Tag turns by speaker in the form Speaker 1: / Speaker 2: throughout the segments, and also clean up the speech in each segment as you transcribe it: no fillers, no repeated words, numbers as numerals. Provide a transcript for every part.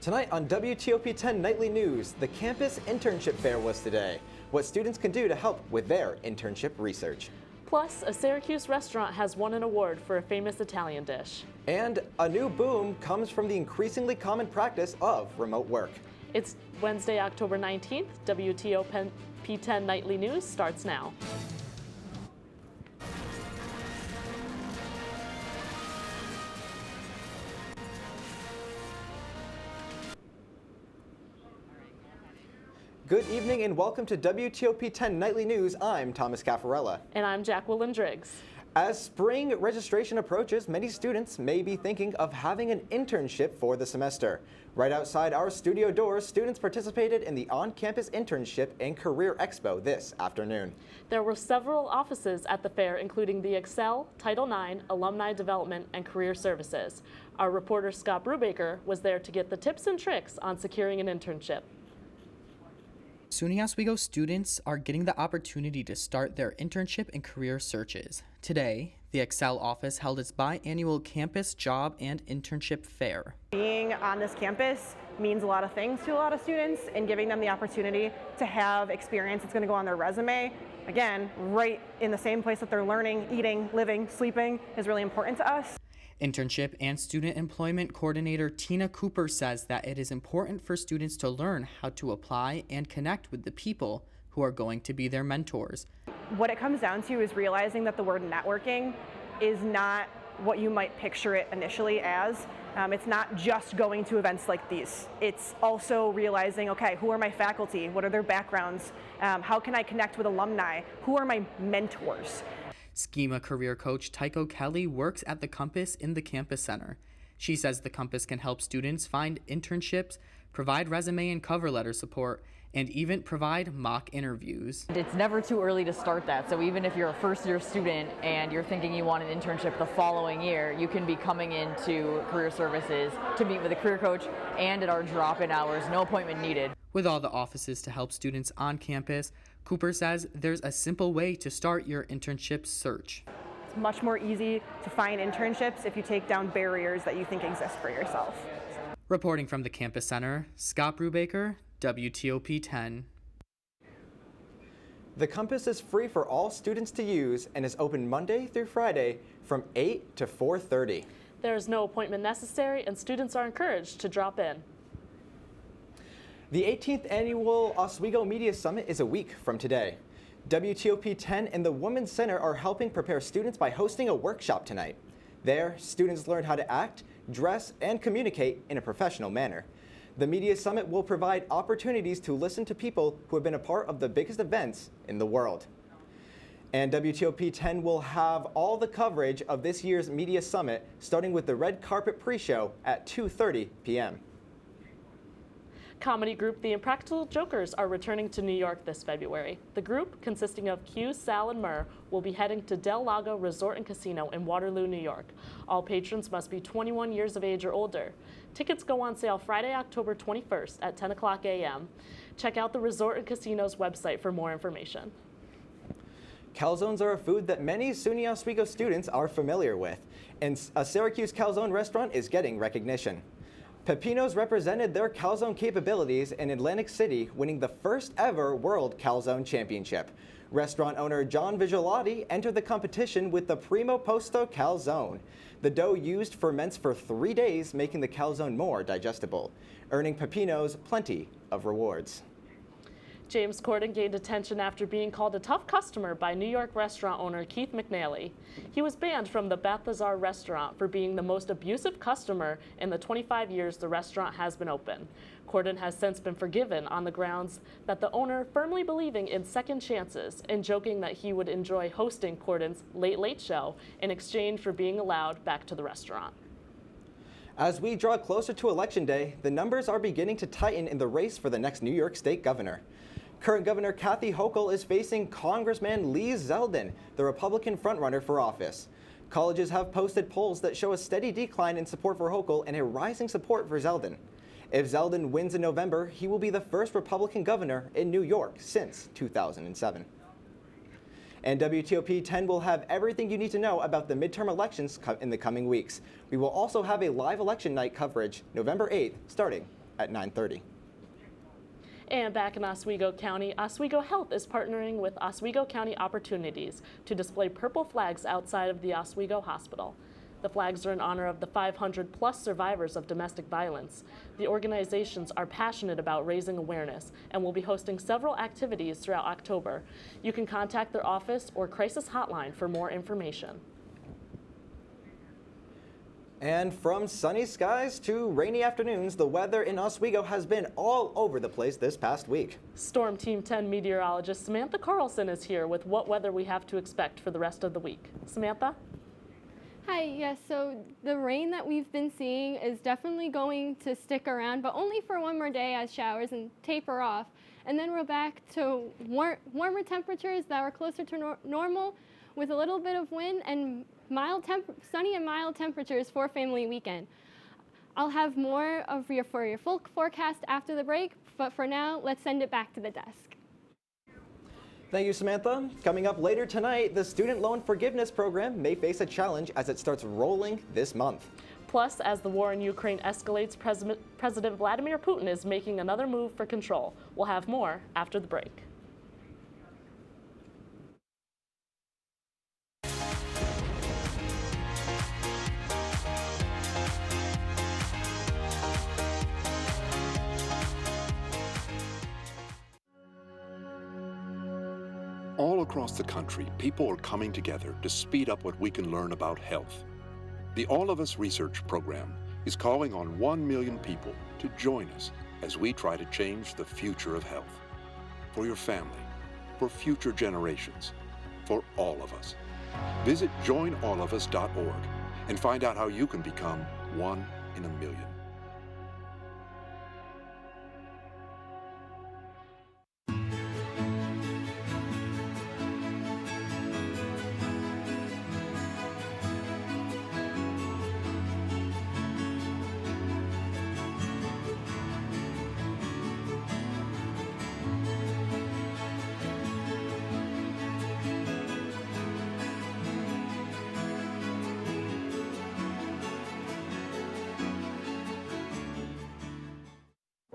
Speaker 1: Tonight on WTOP 10 Nightly News, the campus internship fair was today. What students can do to help with their internship research.
Speaker 2: Plus, a Syracuse restaurant has won an award for a famous Italian dish.
Speaker 1: And a new boom comes from the increasingly common practice of remote work.
Speaker 2: It's Wednesday, October 19th. WTOP 10 Nightly News starts now.
Speaker 1: Good evening and welcome to WTOP 10 Nightly News. I'm Thomas Caffarella.
Speaker 2: And I'm Jacqueline Driggs. As
Speaker 1: spring registration approaches, many students may be thinking of having an internship for the semester. Right outside our studio doors, students participated in the on-campus internship and career expo this afternoon.
Speaker 2: There were several offices at the fair, including the Excel, Title IX, Alumni Development, and Career Services. Our reporter Scott Brubaker was there to get the tips and tricks on securing an internship.
Speaker 3: SUNY Oswego students are getting the opportunity to start their internship and career searches. Today, the Excel office held its biannual campus job and internship fair.
Speaker 4: Being on this campus means a lot of things to a lot of students, and giving them the opportunity to have experience that's going to go on their resume, again, right in the same place that they're learning, eating, living, sleeping, is really important to us.
Speaker 3: Internship and Student Employment Coordinator Tina Cooper says that it is important for students to learn how to apply and connect with the people who are going to be their mentors.
Speaker 4: What it comes down to is realizing that the word networking is not what you might picture it initially as. It's not just going to events like these. It's also realizing, okay, who are my faculty? What are their backgrounds? How can I connect with alumni? Who are my mentors?
Speaker 3: Schema career coach Tycho Kelly works at the Compass in the Campus Center. She says the Compass can help students find internships, provide resume and cover letter support, and even provide mock interviews.
Speaker 5: It's never too early to start that, so even if you're a first-year student and you're thinking you want an internship the following year, you can be coming into Career Services to meet with a career coach and at our drop-in hours, no appointment needed.
Speaker 3: With all the offices to help students on campus, Cooper says there's a simple way to start your internship search.
Speaker 4: It's much more easy to find internships if you take down barriers that you think exist for yourself.
Speaker 3: Reporting from the Campus Center, Scott Brubaker, WTOP 10.
Speaker 1: The Compass is free for all students to use and is open Monday through Friday from 8 to 4:30.
Speaker 2: There is no appointment necessary and students are encouraged to drop in.
Speaker 1: The 18th Annual Oswego Media Summit is a week from today. WTOP 10 and the Women's Center are helping prepare students by hosting a workshop tonight. There, students learn how to act, dress, and communicate in a professional manner. The Media Summit will provide opportunities to listen to people who have been a part of the biggest events in the world. And WTOP 10 will have all the coverage of this year's Media Summit, starting with the red carpet pre-show at 2:30 p.m.
Speaker 2: Comedy group The Impractical Jokers are returning to New York this February. The group, consisting of Q, Sal, and Murr, will be heading to Del Lago Resort and Casino in Waterloo, New York. All patrons must be 21 years of age or older. Tickets go on sale Friday, October 21st at 10 o'clock a.m. Check out the Resort and Casino's website for more information.
Speaker 1: Calzones are a food that many SUNY Oswego students are familiar with, and a Syracuse calzone restaurant is getting recognition. Pepinos represented their calzone capabilities in Atlantic City, winning the first ever World Calzone Championship. Restaurant owner John Vigilati entered the competition with the Primo Posto Calzone. The dough used ferments for 3 days, making the calzone more digestible, earning Pepinos plenty of rewards.
Speaker 2: James Corden gained attention after being called a tough customer by New York restaurant owner Keith McNally. He was banned from the Balthazar restaurant for being the most abusive customer in the 25 years the restaurant has been open. Corden has since been forgiven on the grounds that the owner firmly believing in second chances and joking that he would enjoy hosting Corden's Late Late Show in exchange for being allowed back to the restaurant.
Speaker 1: As we draw closer to Election Day, the numbers are beginning to tighten in the race for the next New York State governor. Current Governor Kathy Hochul is facing Congressman Lee Zeldin, the Republican frontrunner for office. Colleges have posted polls that show a steady decline in support for Hochul and a rising support for Zeldin. If Zeldin wins in November, he will be the first Republican governor in New York since 2007. And WTOP 10 will have everything you need to know about the midterm elections in the coming weeks. We will also have a live election night coverage November 8th, starting at 9:30.
Speaker 2: And back in Oswego County, Oswego Health is partnering with Oswego County Opportunities to display purple flags outside of the Oswego Hospital. The flags are in honor of the 500-plus survivors of domestic violence. The organizations are passionate about raising awareness and will be hosting several activities throughout October. You can contact their office or crisis hotline for more information.
Speaker 1: And from sunny skies to rainy afternoons, the weather in Oswego has been all over the place this past week.
Speaker 2: Storm Team 10 meteorologist Samantha Carlson is here with what weather we have to expect for the rest of the week. Samantha?
Speaker 6: Hi, yes, so the rain that we've been seeing is definitely going to stick around, but only for one more day as showers and taper off. And then we're back to warmer temperatures that are closer to normal with a little bit of wind and sunny and mild temperatures for family weekend. I'll have more of your full forecast after the break, but for now, let's send it back to the desk.
Speaker 1: Thank you, Samantha. Coming up later tonight, the Student Loan Forgiveness Program may face a challenge as it starts rolling this month.
Speaker 2: Plus, as the war in Ukraine escalates, President Vladimir Putin is making another move for control. We'll have more after the break.
Speaker 7: All across the country, people are coming together to speed up what we can learn about health. The All of Us Research Program is calling on 1 million people to join us as we try to change the future of health. For your family, for future generations, for all of us. Visit joinallofus.org and find out how you can become 1 in a million.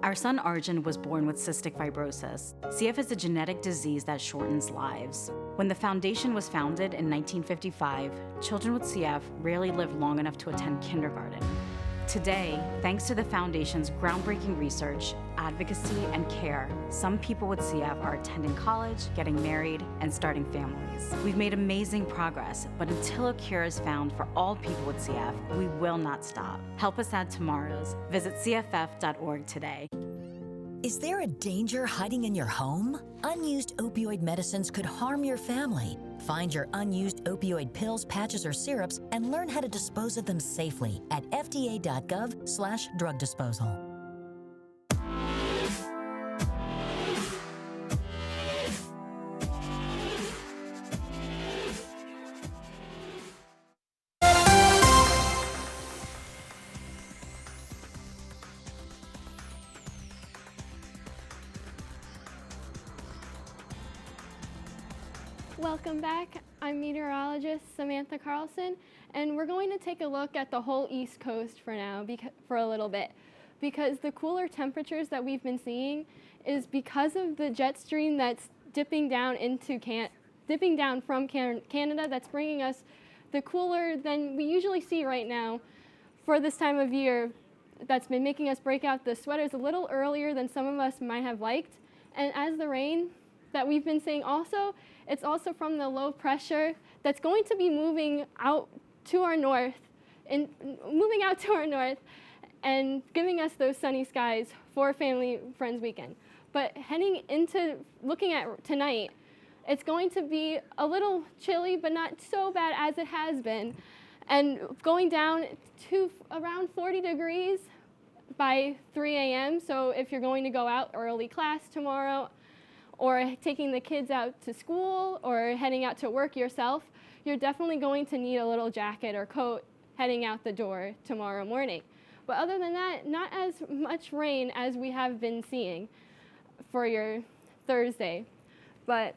Speaker 8: Our son Arjun was born with cystic fibrosis. CF is a genetic disease that shortens lives. When the foundation was founded in 1955, children with CF rarely lived long enough to attend kindergarten. Today, thanks to the foundation's groundbreaking research, advocacy, and care, some people with CF are attending college, getting married, and starting families. We've made amazing progress, but until a cure is found for all people with CF, we will not stop. Help us add tomorrows. Visit cff.org today.
Speaker 9: Is there a danger hiding in your home? Unused opioid medicines could harm your family. Find your unused opioid pills, patches, or syrups and learn how to dispose of them safely at fda.gov/drug disposal.
Speaker 6: Welcome back. I'm meteorologist Samantha Carlson, and we're going to take a look at the whole East Coast for now, for a little bit, because the cooler temperatures that we've been seeing is because of the jet stream that's dipping down from Canada. That's bringing us the cooler than we usually see right now for this time of year. That's been making us break out the sweaters a little earlier than some of us might have liked, and as the rain that we've been seeing also, it's also from the low pressure that's going to be moving out to our north and giving us those sunny skies for Family Friends Weekend. But heading into looking at tonight, it's going to be a little chilly, but not so bad as it has been, and going down to around 40 degrees by 3 a.m. So if you're going to go out early class tomorrow, or taking the kids out to school, or heading out to work yourself, you're definitely going to need a little jacket or coat heading out the door tomorrow morning. But other than that, not as much rain as we have been seeing for your Thursday. But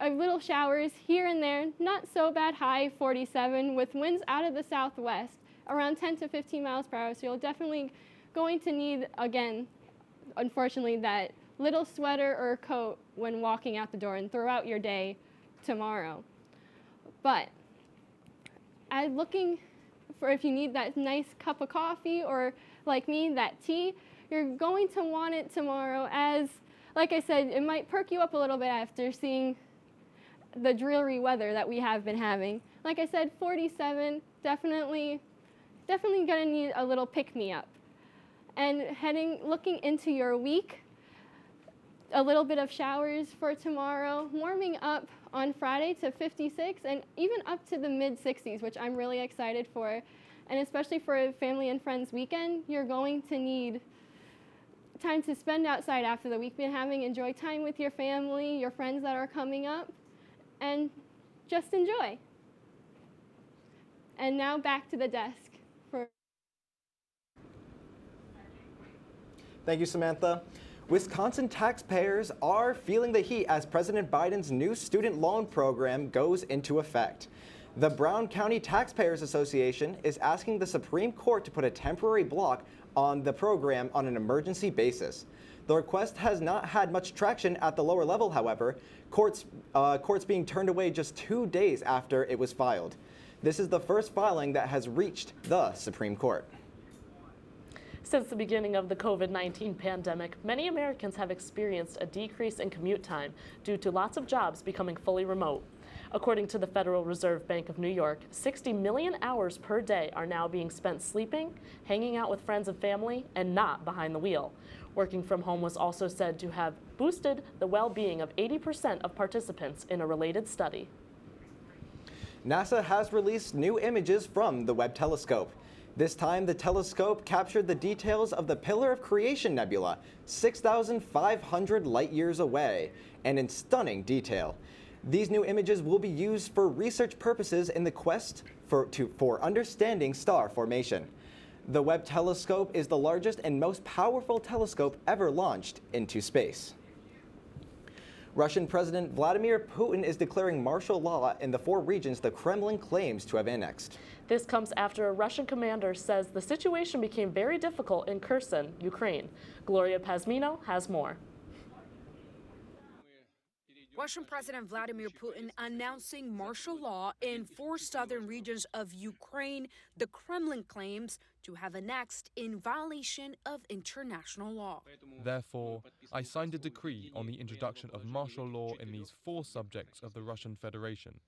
Speaker 6: a little showers here and there, not so bad, high 47, with winds out of the southwest, around 10 to 15 miles per hour, so you'll definitely going to need, again, unfortunately, that little sweater or coat when walking out the door and throughout your day tomorrow. But I'm looking for if you need that nice cup of coffee or, like me, that tea, you're going to want it tomorrow as, like I said, it might perk you up a little bit after seeing the dreary weather that we have been having. Like I said, 47, definitely gonna need a little pick-me-up. And looking into your week, a little bit of showers for tomorrow, warming up on Friday to 56 and even up to the mid-60s, which I'm really excited for. And especially for a family and friends weekend, you're going to need time to spend outside after the week been having. Enjoy time with your family, your friends that are coming up, and just enjoy. And now back to the desk.
Speaker 1: Thank you, Samantha. Wisconsin taxpayers are feeling the heat as President Biden's new student loan program goes into effect. The Brown County Taxpayers Association is asking the Supreme Court to put a temporary block on the program on an emergency basis. The request has not had much traction at the lower level, however, courts being turned away just 2 days after it was filed. This is the first filing that has reached the Supreme Court.
Speaker 2: Since the beginning of the COVID-19 pandemic, many Americans have experienced a decrease in commute time due to lots of jobs becoming fully remote. According to the Federal Reserve Bank of New York, 60 million hours per day are now being spent sleeping, hanging out with friends and family, and not behind the wheel. Working from home was also said to have boosted the well-being of 80% of participants in a related study.
Speaker 1: NASA has released new images from the Webb telescope. This time, the telescope captured the details of the Pillar of Creation Nebula, 6,500 light-years away, and in stunning detail. These new images will be used for research purposes in the quest for understanding star formation. The Webb telescope is the largest and most powerful telescope ever launched into space. Russian President Vladimir Putin is declaring martial law in the 4 regions the Kremlin claims to have annexed.
Speaker 2: This comes after a Russian commander says the situation became very difficult in Kherson, Ukraine. Gloria Pazmino has more.
Speaker 10: Russian President Vladimir Putin announcing martial law in 4 southern regions of Ukraine the Kremlin claims to have annexed in violation of international law.
Speaker 11: Therefore, I signed a decree on the introduction of martial law in these 4 subjects of the Russian Federation,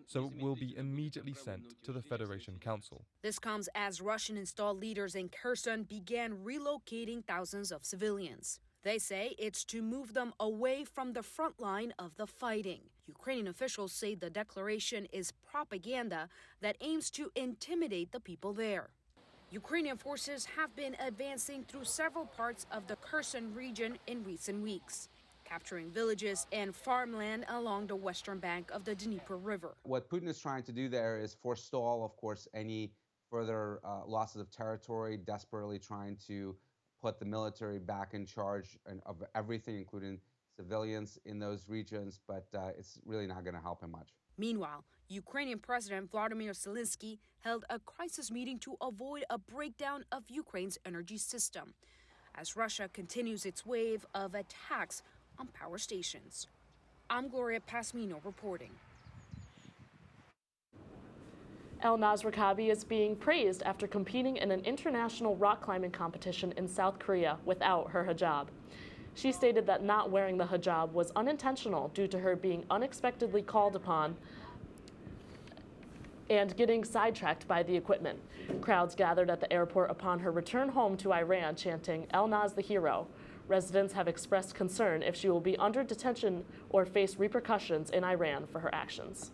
Speaker 11: so it will be immediately sent to the Federation Council.
Speaker 10: This comes as Russian-installed leaders in Kherson began relocating thousands of civilians. They say it's to move them away from the front line of the fighting. Ukrainian officials say the declaration is propaganda that aims to intimidate the people there. Ukrainian forces have been advancing through several parts of the Kherson region in recent weeks, capturing villages and farmland along the western bank of the Dnieper River.
Speaker 12: What Putin is trying to do there is forestall, of course, any further losses of territory, desperately trying to put the military back in charge of everything, including civilians in those regions, but it's really not going to help him much.
Speaker 10: Meanwhile, Ukrainian President Vladimir Zelensky held a crisis meeting to avoid a breakdown of Ukraine's energy system, as Russia continues its wave of attacks on power stations. I'm Gloria Pasmino reporting.
Speaker 2: Elnaz Rakabi is being praised after competing in an international rock climbing competition in South Korea without her hijab. She stated that not wearing the hijab was unintentional due to her being unexpectedly called upon and getting sidetracked by the equipment. Crowds gathered at the airport upon her return home to Iran chanting, "Elnaz the hero." Residents have expressed concern if she will be under detention or face repercussions in Iran for her actions.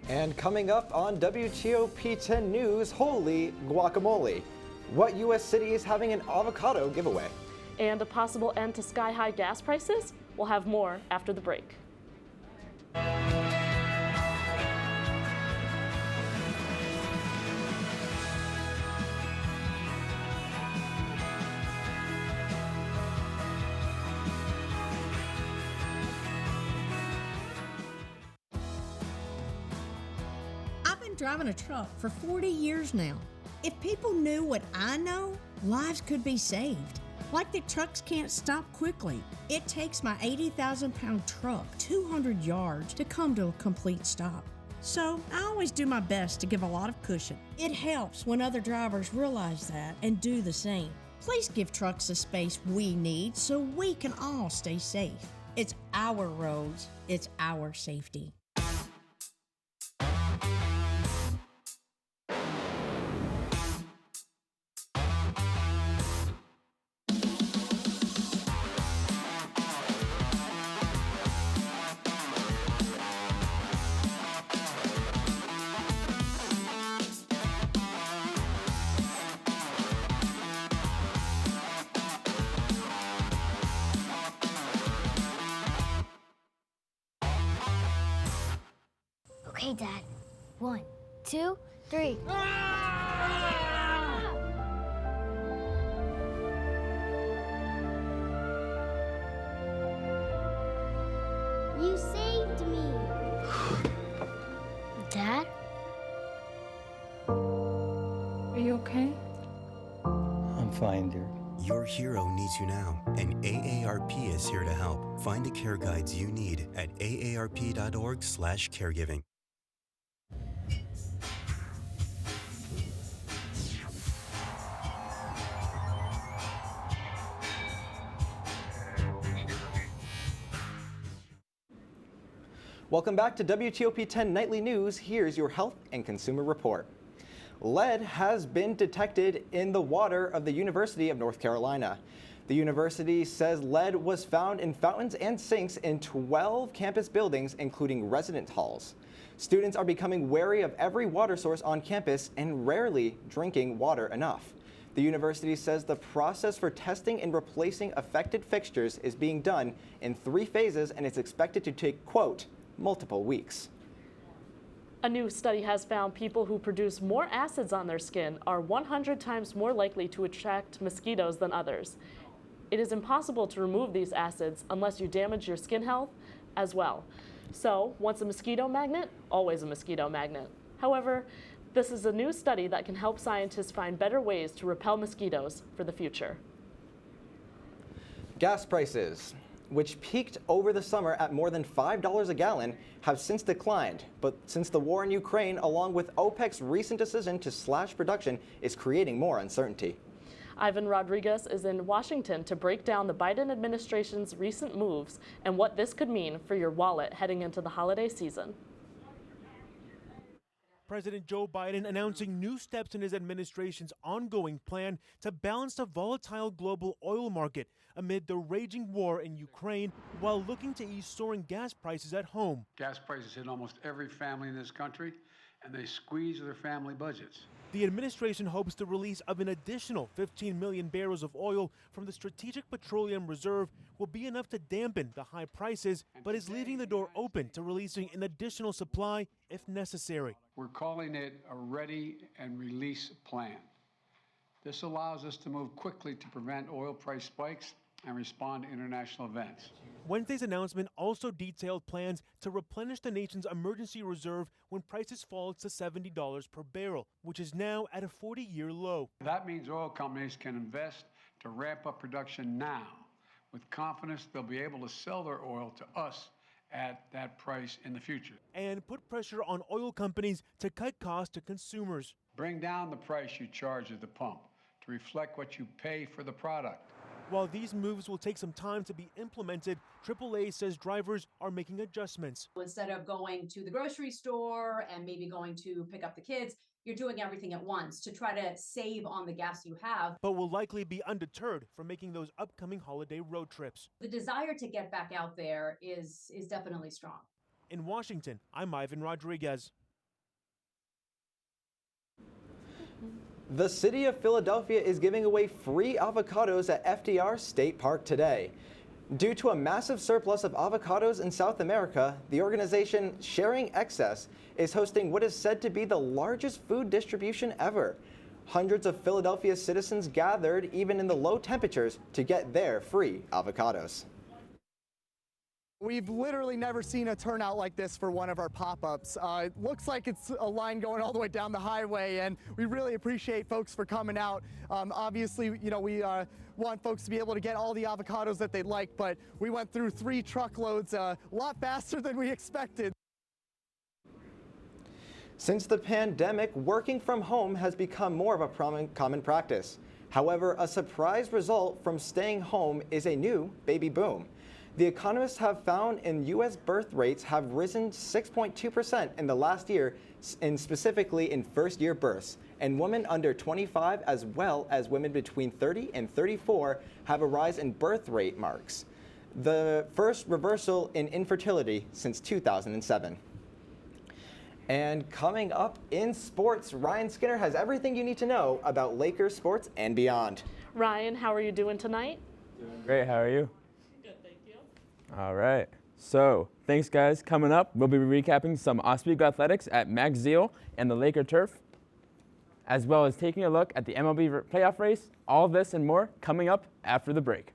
Speaker 1: And coming up on WTOP 10 News, holy guacamole. What U.S. city is having an avocado giveaway?
Speaker 2: And a possible end to sky-high gas prices? We'll have more after the break.
Speaker 13: Driving a truck for 40 years now. If people knew what I know, lives could be saved. Like the trucks can't stop quickly. It takes my 80,000-pound truck 200 yards to come to a complete stop. So I always do my best to give a lot of cushion. It helps when other drivers realize that and do the same. Please give trucks the space we need so we can all stay safe. It's our roads, it's our safety.
Speaker 14: Okay, Dad. 1, 2, 3. You saved me. Dad?
Speaker 6: Are you okay?
Speaker 15: I'm fine, dear.
Speaker 16: Your hero needs you now, and AARP is here to help. Find the care guides you need at aarp.org/caregiving.
Speaker 1: Welcome back to WTOP 10 Nightly News. Here's your health and consumer report. Lead has been detected in the water of the University of North Carolina. The university says lead was found in fountains and sinks in 12 campus buildings, including residence halls. Students are becoming wary of every water source on campus and rarely drinking water enough. The university says the process for testing and replacing affected fixtures is being done in 3 phases and is expected to take, quote, multiple weeks.
Speaker 2: A new study has found people who produce more acids on their skin are 100 times more likely to attract mosquitoes than others. It is impossible to remove these acids unless you damage your skin health as well. So, once a mosquito magnet, always a mosquito magnet. However, this is a new study that can help scientists find better ways to repel mosquitoes for the future.
Speaker 1: Gas prices, which peaked over the summer at more than $5 a gallon, have since declined. But since the war in Ukraine, along with OPEC's recent decision to slash production, is creating more uncertainty.
Speaker 2: Ivan Rodriguez is in Washington to break down the Biden administration's recent moves and what this could mean for your wallet heading into the holiday season.
Speaker 17: President Joe Biden announcing new steps in his administration's ongoing plan to balance the volatile global oil market amid the raging war in Ukraine, while looking to ease soaring gas prices at home.
Speaker 18: Gas prices hit almost every family in this country, and they squeeze their family budgets.
Speaker 17: The administration hopes the release of an additional 15 million barrels of oil from the Strategic Petroleum Reserve will be enough to dampen the high prices, but is leaving the door open to releasing an additional supply if necessary.
Speaker 18: We're calling it a ready and release plan. This allows us to move quickly to prevent oil price spikes and respond to international events.
Speaker 17: Wednesday's announcement also detailed plans to replenish the nation's emergency reserve when prices fall to $70 per barrel, which is now at a 40-year low.
Speaker 18: That means oil companies can invest to ramp up production now. With confidence, they'll be able to sell their oil to us at that price in the future.
Speaker 17: And put pressure on oil companies to cut costs to consumers.
Speaker 18: Bring down the price you charge at the pump to reflect what you pay for the product.
Speaker 17: While these moves will take some time to be implemented, AAA says drivers are making adjustments.
Speaker 19: Instead of going to the grocery store and maybe going to pick up the kids, you're doing everything at once to try to save on the gas you have.
Speaker 17: But will likely be undeterred from making those upcoming holiday road trips.
Speaker 19: The desire to get back out there is definitely strong.
Speaker 17: In Washington, I'm Ivan Rodriguez.
Speaker 1: The city of Philadelphia is giving away free avocados at FDR State Park today. Due to a massive surplus of avocados in South America, the organization Sharing Excess is hosting what is said to be the largest food distribution ever. Hundreds of Philadelphia citizens gathered, even in the low temperatures, to get their free avocados.
Speaker 20: We've literally never seen a turnout like this for one of our pop-ups. It looks like it's a line going all the way down the highway, and we really appreciate folks for coming out. Obviously, you know, we want folks to be able to get all the avocados that they'd like, but we went through 3 truckloads a lot faster than we expected.
Speaker 1: Since the pandemic, working from home has become more of a common practice. However, a surprise result from staying home is a new baby boom. The economists have found U.S. birth rates have risen 6.2% in the last year, and specifically in first-year births. And women under 25, as well as women between 30 and 34, have a rise in birth rate marks, the first reversal in infertility since 2007. And coming up in sports, Ryan Skinner has everything you need to know about Lakers sports and beyond.
Speaker 2: Ryan, how are you doing tonight?
Speaker 21: Great, how are you?
Speaker 2: Good, thank you.
Speaker 21: All right, so thanks guys. Coming up, we'll be recapping some Oswego athletics at Max Zeal and the Laker turf, as well as taking a look at the MLB playoff race. All this and more coming up after the break.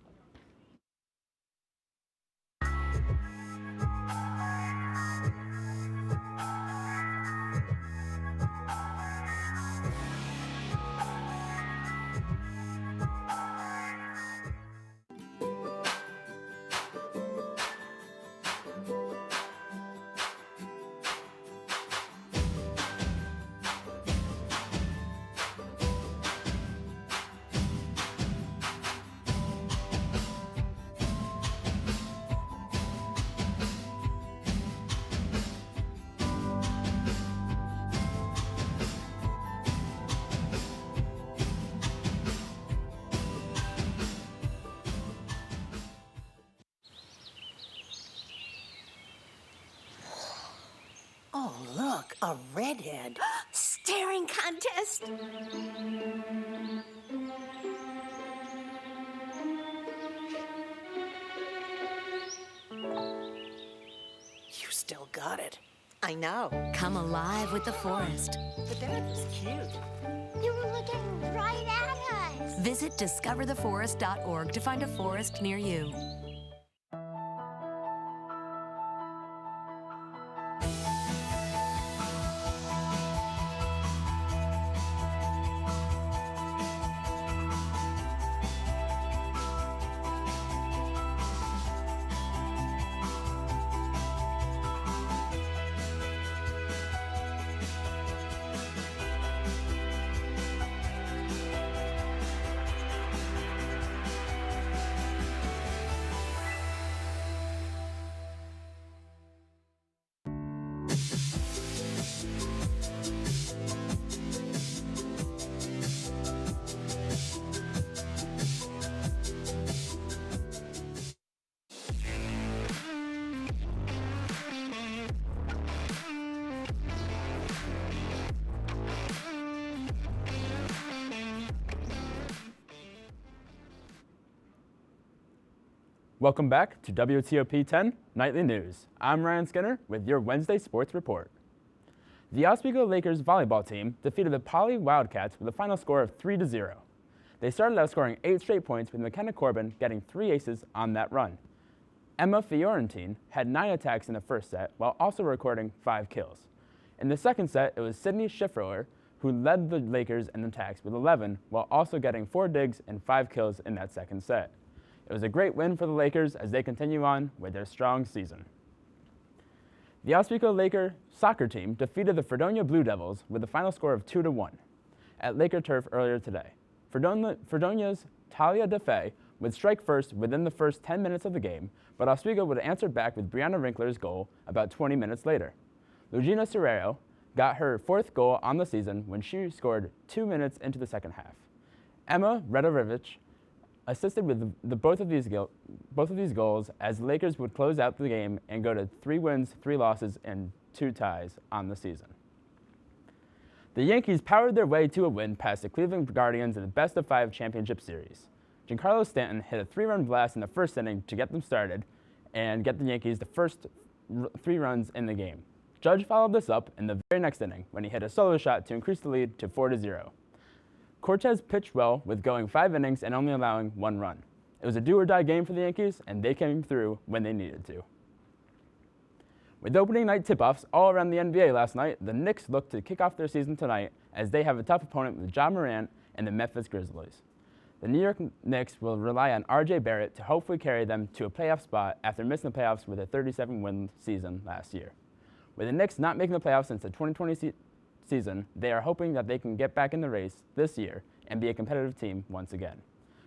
Speaker 22: Oh, look, a redhead. Staring contest. You still got it. I know.
Speaker 9: Come alive with the forest.
Speaker 22: The dad was cute.
Speaker 14: You were looking right at us.
Speaker 9: Visit discovertheforest.org to find a forest near you.
Speaker 21: Welcome back to WTOP 10 Nightly News. I'm Ryan Skinner with your Wednesday Sports Report. The Oswego Lakers volleyball team defeated the Poly Wildcats with a final score of 3-0. They started out scoring 8 straight points, with McKenna Corbin getting 3 aces on that run. Emma Fiorentine had 9 attacks in the first set, while also recording 5 kills. In the second set, it was Sydney Schiffroer who led the Lakers in attacks with 11, while also getting 4 digs and 5 kills in that second set. It was a great win for the Lakers as they continue on with their strong season. The Oswego Laker soccer team defeated the Fredonia Blue Devils with a final score of 2-1 at Laker Turf earlier today. Fredonia's Talia DeFay would strike first within the first 10 minutes of the game, but Oswego would answer back with Brianna Rinkler's goal about 20 minutes later. Lugina Serrero got her 4th goal on the season when she scored 2 minutes into the second half. Emma Redovich assisted with both of these goals as the Lakers would close out the game and go to 3 wins, 3 losses, and 2 ties on the season. The Yankees powered their way to a win past the Cleveland Guardians in the best-of-5 championship series. Giancarlo Stanton hit a 3-run blast in the first inning to get them started and get the Yankees the first 3 runs in the game. Judge followed this up in the very next inning when he hit a solo shot to increase the lead to 4-0. Cortez pitched well with going 5 innings and only allowing 1 run. It was a do-or-die game for the Yankees, and they came through when they needed to. With opening night tip-offs all around the NBA last night, the Knicks look to kick off their season tonight as they have a tough opponent with Ja Morant and the Memphis Grizzlies. The New York Knicks will rely on R.J. Barrett to hopefully carry them to a playoff spot after missing the playoffs with a 37-win season last year. With the Knicks not making the playoffs since the 2020 season, they are hoping that they can get back in the race this year and be a competitive team once again.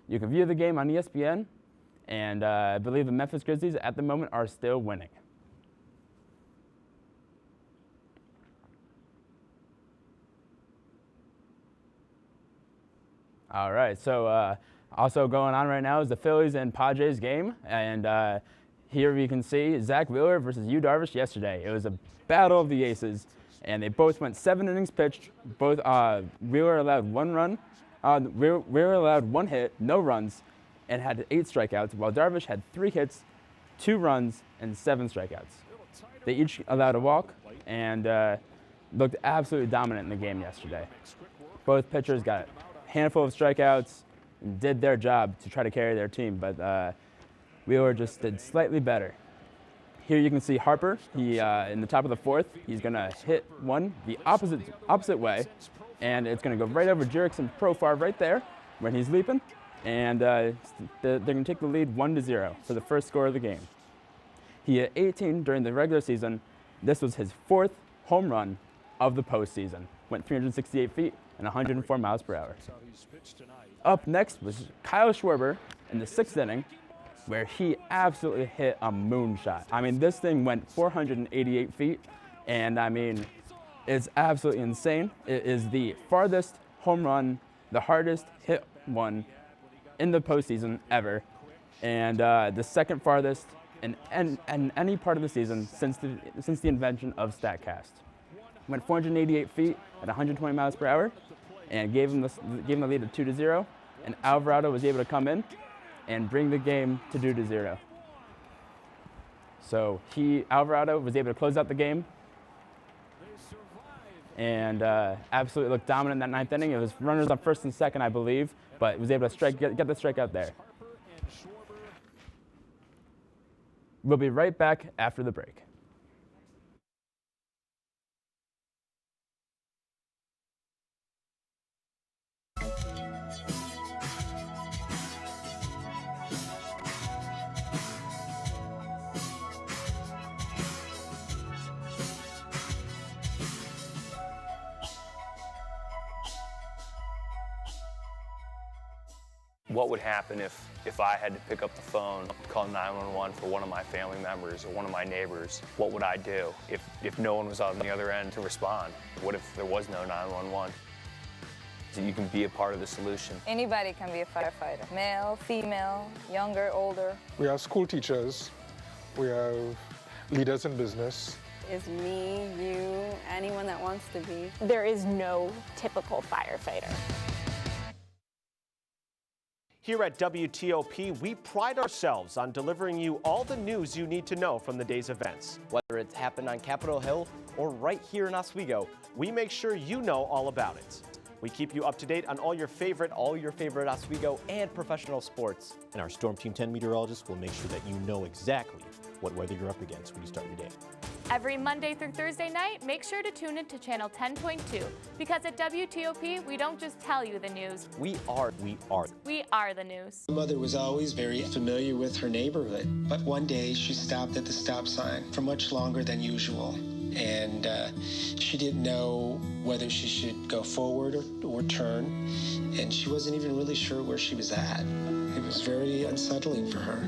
Speaker 21: You can view the game on ESPN, and I believe the Memphis Grizzlies at the moment are still winning. All right, so also going on right now is the Phillies and Padres game, and here we can see Zach Wheeler versus Yu Darvish yesterday. It was a battle of the aces, and they both went 7 innings pitched. Both Wheeler allowed 1 run, Wheeler allowed 1 hit, no runs, and had 8 strikeouts, while Darvish had 3 hits, 2 runs, and 7 strikeouts. They each allowed a walk and looked absolutely dominant in the game yesterday. Both pitchers got handful of strikeouts and did their job to try to carry their team, but Wheeler just did slightly better. Here you can see Harper. He in the top of the 4th, he's gonna hit one the opposite way, and it's gonna go right over Jerickson Profar right there when he's leaping, and they're gonna take the lead 1-0 for the first score of the game. He hit 18 during the regular season. This was his 4th home run of the postseason. Went 368 feet and 104 miles per hour. Up next was Kyle Schwarber in the 6th inning, where he absolutely hit a moonshot. I mean, this thing went 488 feet, and I mean, it's absolutely insane. It is the farthest home run, the hardest hit one in the postseason ever, and the second farthest in any part of the season since the invention of StatCast. Went 488 feet at 120 miles per hour, and gave him the lead of 2-0. And Alvarado was able to come in and bring the game to 2-0. So Alvarado was able to close out the game, and absolutely looked dominant in that 9th inning. It was runners on 1st and 2nd, I believe, but was able to get the strikeout there. We'll be right back after the break.
Speaker 4: What would happen if I had to pick up the phone, call 911 for one of my family members or one of my neighbors? What would I do if no one was on the other end to respond? What if there was no 911? So you can be a part of the solution.
Speaker 5: Anybody can be a firefighter, male, female, younger, older.
Speaker 23: We have school teachers, we have leaders in business.
Speaker 24: Is me, you, anyone that wants to be.
Speaker 25: There is no typical firefighter.
Speaker 26: Here at WTOP, we pride ourselves on delivering you all the news you need to know from the day's events.
Speaker 1: Whether it's happened on Capitol Hill or right here in Oswego,
Speaker 26: we make sure you know all about it. We keep you up to date on all your favorite
Speaker 1: Oswego and professional sports.
Speaker 27: And our Storm Team 10 meteorologist will make sure that you know exactly what weather you're up against when you start your day.
Speaker 28: Every Monday through Thursday night, make sure to tune in to Channel 10.2, because at WTOP, we don't just tell you the news.
Speaker 1: We are
Speaker 28: the news.
Speaker 29: My mother was always very familiar with her neighborhood, but one day she stopped at the stop sign for much longer than usual, and she didn't know whether she should go forward or turn, and she wasn't even really sure where she was at. It was very unsettling for her.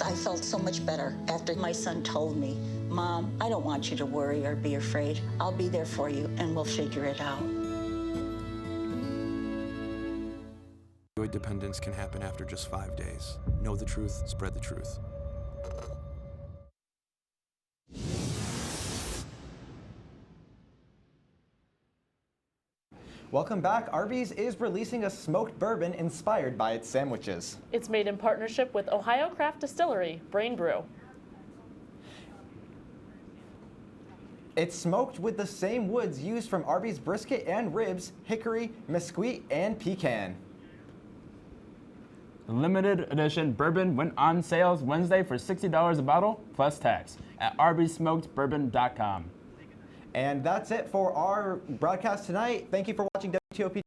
Speaker 30: I felt so much better after my son told me, Mom, I don't want you to worry or be afraid. I'll be there for you and we'll figure it out.
Speaker 16: Opioid dependence can happen after just 5 days. Know the truth, spread the truth.
Speaker 1: Welcome back. Arby's is releasing a smoked bourbon inspired by its sandwiches.
Speaker 2: It's made in partnership with Ohio craft distillery, Brain Brew.
Speaker 1: It's smoked with the same woods used from Arby's brisket and ribs, hickory, mesquite, and pecan.
Speaker 21: The limited edition bourbon went on sales Wednesday for $60 a bottle plus tax. at rbsmokedbourbon.com.
Speaker 1: And that's it for our broadcast tonight. Thank you for watching WTOP